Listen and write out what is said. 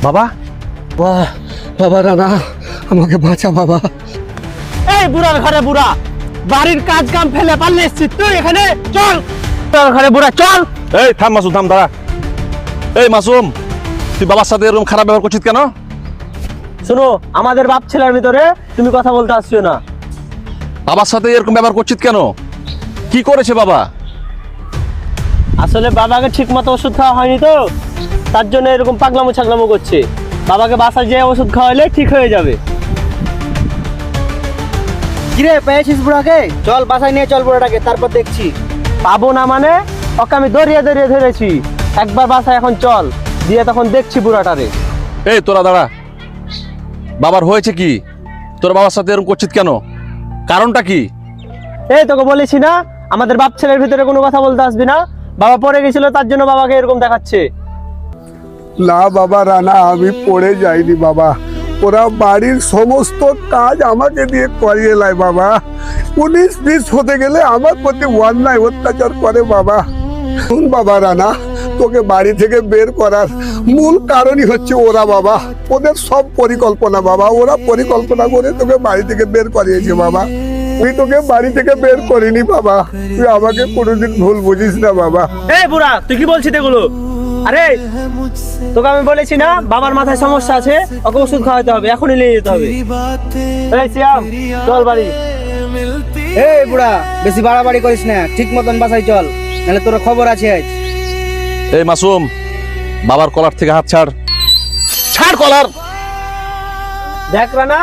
বাবা, বাবা রানা, আমাকে বাঁচা বাবা। এই বুড়ার ঘরে বুড়া, বাড়ির কাজ কাম ফেলে পারলে এসছিস তুই এখানে? চল তোর ঘরে বুড়া, চল। এই থাম মাসুম, থাম, দাঁড়া। এই মাসুম, তুই বাবার সাথে এরকম খারাপ ব্যবহার করছিস কেন? শোনো, আমাদের বাপ ছেলের ভিতরে তুমি কথা বলতে আসছো না। বাবার সাথে এরকম ব্যবহার করছিস কেন? কি করেছে বাবা? আসলে বাবাকে ঠিক মতো ওষুধ খাওয়া হয়নি তো, তার জন্য এরকম পাগলামো ছাগলামো করছে। বাবাকে বাসায় যেয়ে ওষুধ খাওয়ালে ঠিক হয়ে যাবে। কিরে পেয়েছিস বুড়াকে? চল বাসায় নিয়ে চল বুড়াটাকে, তারপর দেখছি। পাবো না মানে? ওকে আমি দরিয়ে দরিয়ে ধরেছি। একবার বাসায় এখন চল, দিয়ে তখন দেখছি বুড়াটারে। এই তোরা দাঁড়া, বাবার হয়েছে কি? তোর বাবার সাথে এরকম করছিস কেন? কারণটা কি? এই তোকে বলেছি না, আমাদের বাপ ছেলের ভিতরে কোনো কথা বলতে আসবি না। বাবা পড়ে গেছিল, তার জন্য বাবাকে এরকম দেখাচ্ছে। না বাবা রানা, আমি পড়ে যাইনি বাবা। ওরা বাড়ির সমস্ত কাজ আমাকে দিয়ে করিয়ে নেয় বাবা। 19-20 হতে গেলে আমার প্রতি অন্যায় অত্যাচার করে বাবা। শুন বাবা রানা, তোকে বাড়ি থেকে বের করার মূল কারণই হচ্ছে ওরা বাবা। ওদের সব পরিকল্পনা বাবা, ওরা পরিকল্পনা করে তোকে বাড়ি থেকে বের করিয়েছে বাবা। তুই তোকে বাড়ি থেকে বের করিনি বাবা, তুই আমাকে কোনোদিন ভুল বুঝিস না বাবা। এই বুড়া, তুই কি বলছিস এগুলো? আরে তোকে আমি বলেছি না, বাবার মাথায় সমস্যা আছে, ওকে ওষুধ খাওয়াতে হবে, এখনই নিয়ে যেতে হবে। এই সিয়াম, চল বাড়ি। এই বুড়া, বেশি বাড়াবাড়ি করিস না, ঠিক মতন বাসায় চল, নাহলে তোর খবর আছে আজ। এই মাসুম, বাবার কলার থেকে হাত ছাড়, ছাড় কলার। দেখ রানা,